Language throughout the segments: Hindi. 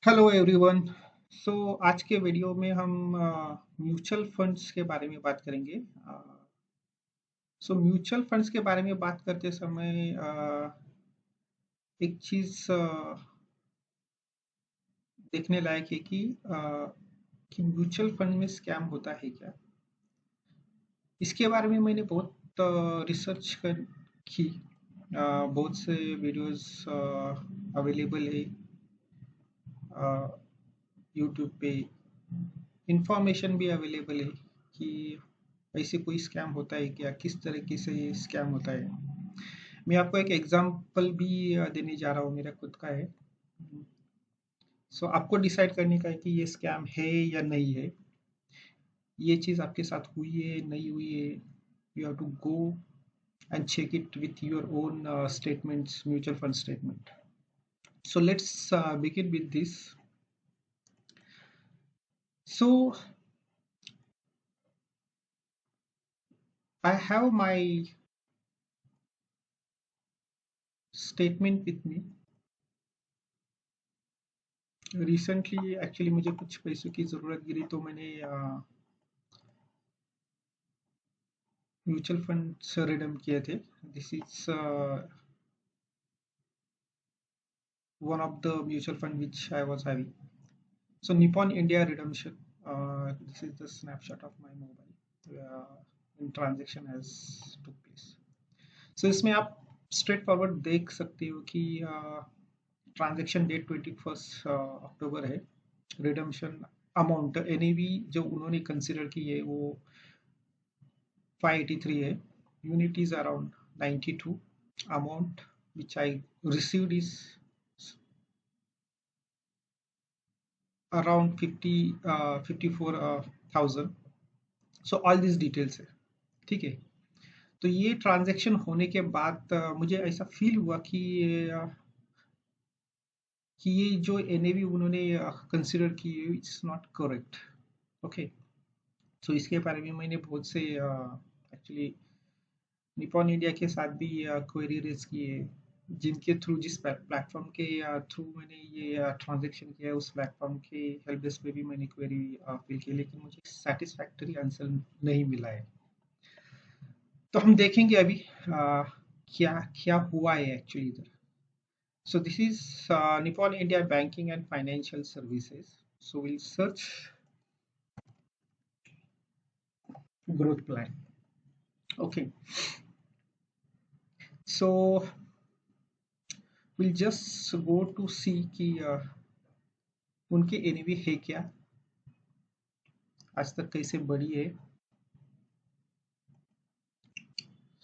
Hello everyone. सो आज के वीडियो में हम म्यूचुअल फंड्स के बारे में बात करेंगे। सो म्यूचुअल फंड्स के बारे में बात करते समय एक चीज़ देखने लायक है कि म्यूचुअल फंड में स्कैम होता है क्या। इसके बारे में मैंने बहुत रिसर्च कर की। बहुत से वीडियोस अवेलेबल है यूट्यूब पे। इंफॉर्मेशन भी अवेलेबल है कि ऐसे कोई स्कैम होता है क्या, किस तरीके से ये स्कैम होता है। मैं आपको एक एग्जांपल भी देने जा रहा हूँ, मेरा खुद का है। सो आपको डिसाइड करने का है कि ये स्कैम है या नहीं है। ये चीज़ आपके साथ हुई है नहीं हुई है, you have to go and check it with your own statements, mutual fund statement. So let's begin with this. So I have my statement with me. Recently actually मुझे कुछ पैसों की ज़रूरत गिरी तो मैंने म्यूचुअल फंड से रिडीम किए थे। This is one of the mutual fund which I was having. So Nippon India redemption. This is the snapshot of my mobile in transaction has took place. So इसमें आप स्ट्रेट फॉरवर्ड देख सकते हो कि ट्रांजैक्शन डेट 21 अक्टूबर है। रिडम्शन अमाउंट एनएवी जो उन्होंने कंसिडर की है वो 583 है। Unit is around 92। Amount which I received is around 54,000। So all this details है, ठीक है। तो ये ट्रांजैक्शन होने के बाद मुझे ऐसा फील हुआ कि ये जो एनएवी उन्होंने कंसिडर की इट्स नॉट करेक्ट। ओके। सो इसके बारे में मैंने बहुत से एक्चुअली निपॉन इंडिया के साथ भी क्वेरी रेज की है, जिनके थ्रू जिस प्लेटफॉर्म के थ्रू मैंने ये ट्रांजैक्शन किया है उस प्लेटफॉर्म के हेल्प डेस्क पे भी मैंने क्वेरी फिल की, लेकिन मुझे सेटिस्फैक्टरी आंसर नहीं मिला है। तो हम देखेंगे अभी क्या क्या हुआ है एक्चुअली इधर। So this is Nippon India banking and financial services. So will search growth plan. Okay. So will just go to see कि उनके एनएवी है क्या, आज तक कैसे बढ़ी है।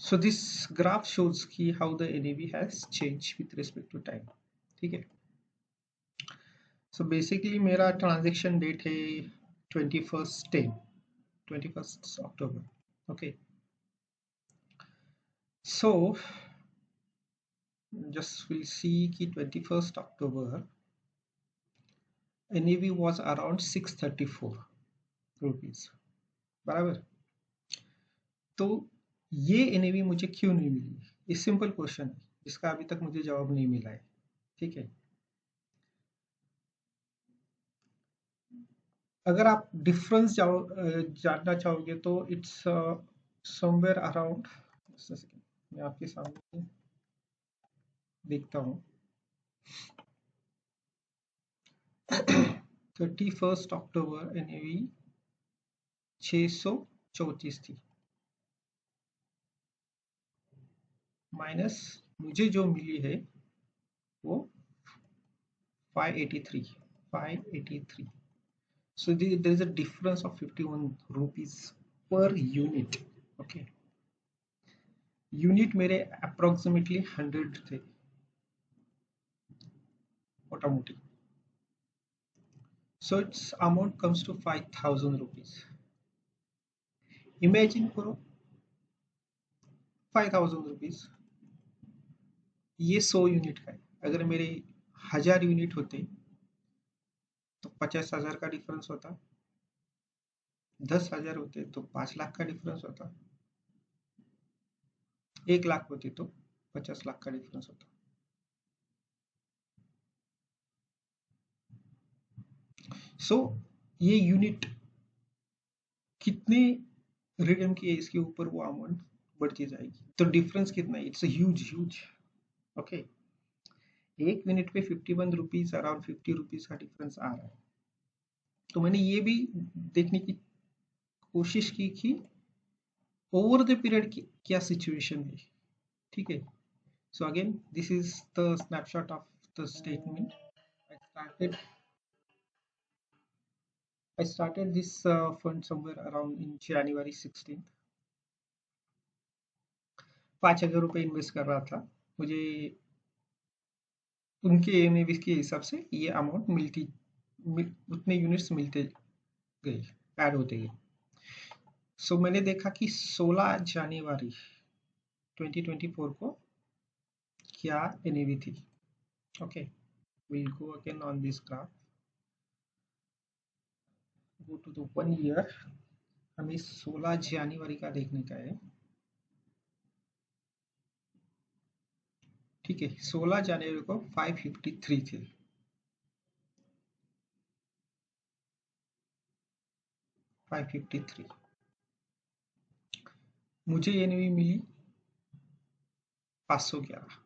So this graph shows कि how the NAV has changed with respect to time, ठीक है। So basically मेरा ट्रांजेक्शन डेट है 21 अक्टूबर। Okay. So just we'll see कि 21 October NAV was around 634 rupees, बराबर। तो ये NAV मुझे क्यों नहीं मिली, ये सिंपल क्वेश्चन है जिसका अभी तक मुझे जवाब नहीं मिला है, ठीक है। अगर आप डिफरेंस जानना चाहोगे तो इट्स समवेयर अराउंड, मैं आपके सामने देखता हूँ। 31 अक्टूबर एनएवी 634 थी, माइनस मुझे जो मिली है वो 583। So there is a difference of 51 rupees per unit। Okay. Unit मेरे अप्रोक्सीमेटली 100 थे मोटा मोटी। So its amount comes to 5,000 rupees। Imagine करो 5,000 रुपीज, ये 100 यूनिट का है। अगर मेरे 1000 यूनिट होते तो 50,000 का डिफरेंस होता, 10,000 होते तो 5 लाख का डिफरेंस होता, 1 लाख होते तो 50 लाख का डिफरेंस होता। सो ये यूनिट कितने रिडीम किए इसके ऊपर वो अमाउंट बढ़ती जाएगी। तो डिफरेंस कितना है? It's huge huge. ओके, एक यूनिट पे 51 रुपीज, अराउंड 50 रुपीज का डिफरेंस आ रहा है। तो मैंने ये भी देखने की कोशिश की कि ओवर द पीरियड की क्या सिचुएशन है। ठीक है, so again this is the snapshot of the statement. I started this fund somewhere around in January 16th. 5,000 रुपये इन्वेस्ट कर रहा था। मुझे उनके एनएवी के हिसाब से ये अमाउंट उतने यूनिट्स मिलते गए, ऐड होते गए। सो मैंने देखा कि 16 जनवरी 2024 को क्या एनएवी थी। Okay, will go again on this graph, go to the 1 year. हमें 16 जनवरी का देखने का है। ठीक है, 16 जनवरी को 553 थे। मुझे एनवी मिली 511।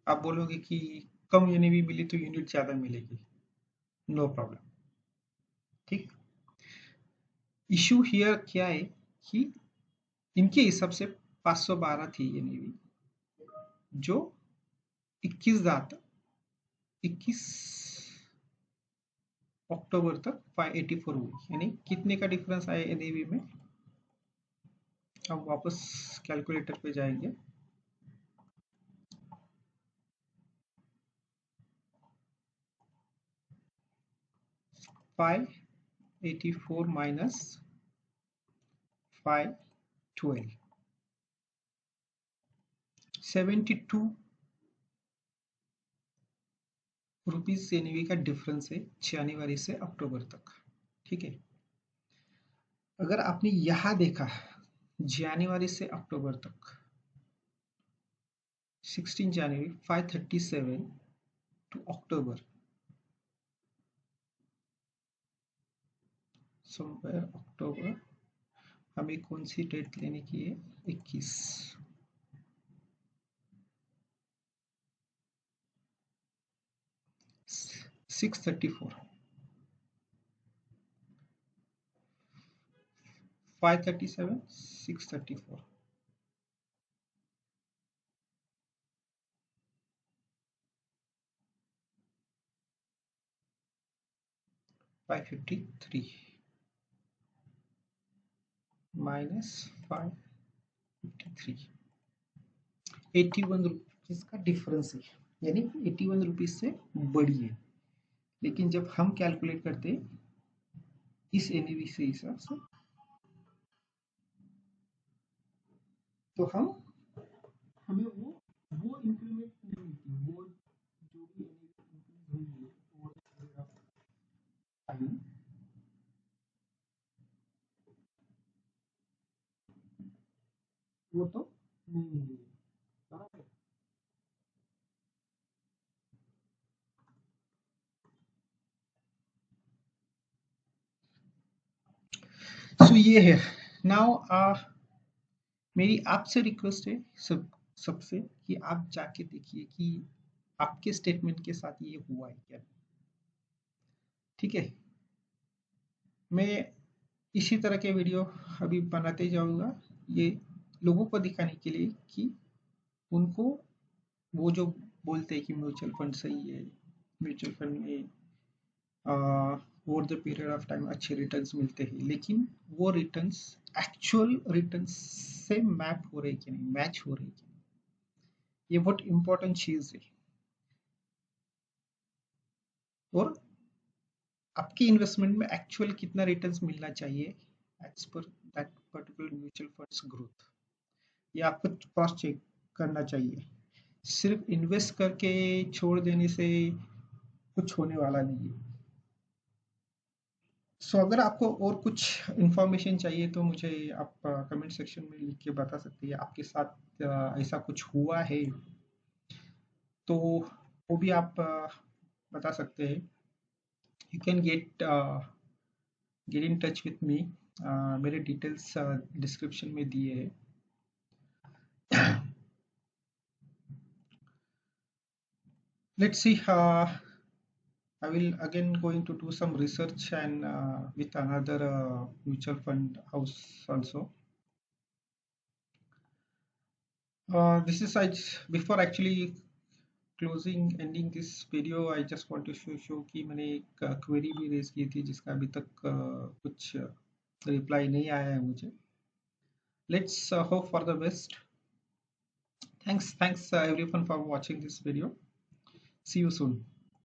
आप बोलोगे कि कम एनवी मिली तो यूनिट ज्यादा मिलेगी। No problem. ठीक, इशू हियर क्या है कि इनके हिसाब से 512 थी एनवी, जो 21 अक्टूबर तक 584 हुई। यानी कितने का डिफरेंस आया एनएवी में? हम वापस कैलकुलेटर पे जाएंगे। -584 512, 72 रुपीज एनवी का डिफरेंस है जनवरी से अक्टूबर तक। ठीक है, अगर आपने यहां देखा जनवरी से अक्टूबर तक 16 जनवरी 537 टू अक्टूबर, समवेयर अक्टूबर, हमें कौन सी डेट लेने की है? 21। 634, 537, 634, 553 माइनस 553, 81 रुपीज का डिफरेंस है। यानी 81 रुपीज से बड़ी है। लेकिन जब हम कैलकुलेट करते हैं इस एनईवी से हिसाब से, तो हमें वो इंक्रीमेंट नहीं मिलती। वो जो भी इंक्रीज हुई है over the period of time, वो तो नहीं मिली है। बराबर। सो ये है। नाउ मेरी आपसे रिक्वेस्ट है सबसे कि आप जाके देखिए कि आपके स्टेटमेंट के साथ ये हुआ है क्या। ठीक है, मैं इसी तरह के वीडियो अभी बनाते जाऊंगा, ये लोगों को दिखाने के लिए कि उनको वो जो बोलते हैं कि म्यूचुअल फंड सही है, म्यूचुअल फंड में over the period of time अच्छे रिटर्न्स मिलते हैं, लेकिन वो रिटर्न्स एक्चुअल रिटर्न्स से मैप हो रहे कि नहीं, मैच हो रहे कि नहीं, ये बहुत इंपॉर्टेंट चीज है। और आपकी इन्वेस्टमेंट में एक्चुअल कितना रिटर्न्स मिलना चाहिए as per that particular mutual funds growth, ये आपको क्रॉस चेक करना चाहिए। सिर्फ इन्वेस्ट करके छोड़ देने से कुछ होने वाला नहीं है। सो अगर आपको और कुछ इंफॉर्मेशन चाहिए तो मुझे आप कमेंट सेक्शन में लिख के बता सकते हैं। आपके साथ ऐसा कुछ हुआ है तो वो भी आप बता सकते हैं। You can get get in touch with me. मेरे डिटेल्स डिस्क्रिप्शन में दिए हैं। Let's see. I will again going to do some research and with another mutual fund house also. This is before actually closing ending this video, I just want to show कि मैंने एक query भी raise की थी जिसका अभी तक कुछ reply नहीं आया है मुझे. Let's hope for the best. Thanks everyone for watching this video. See you soon.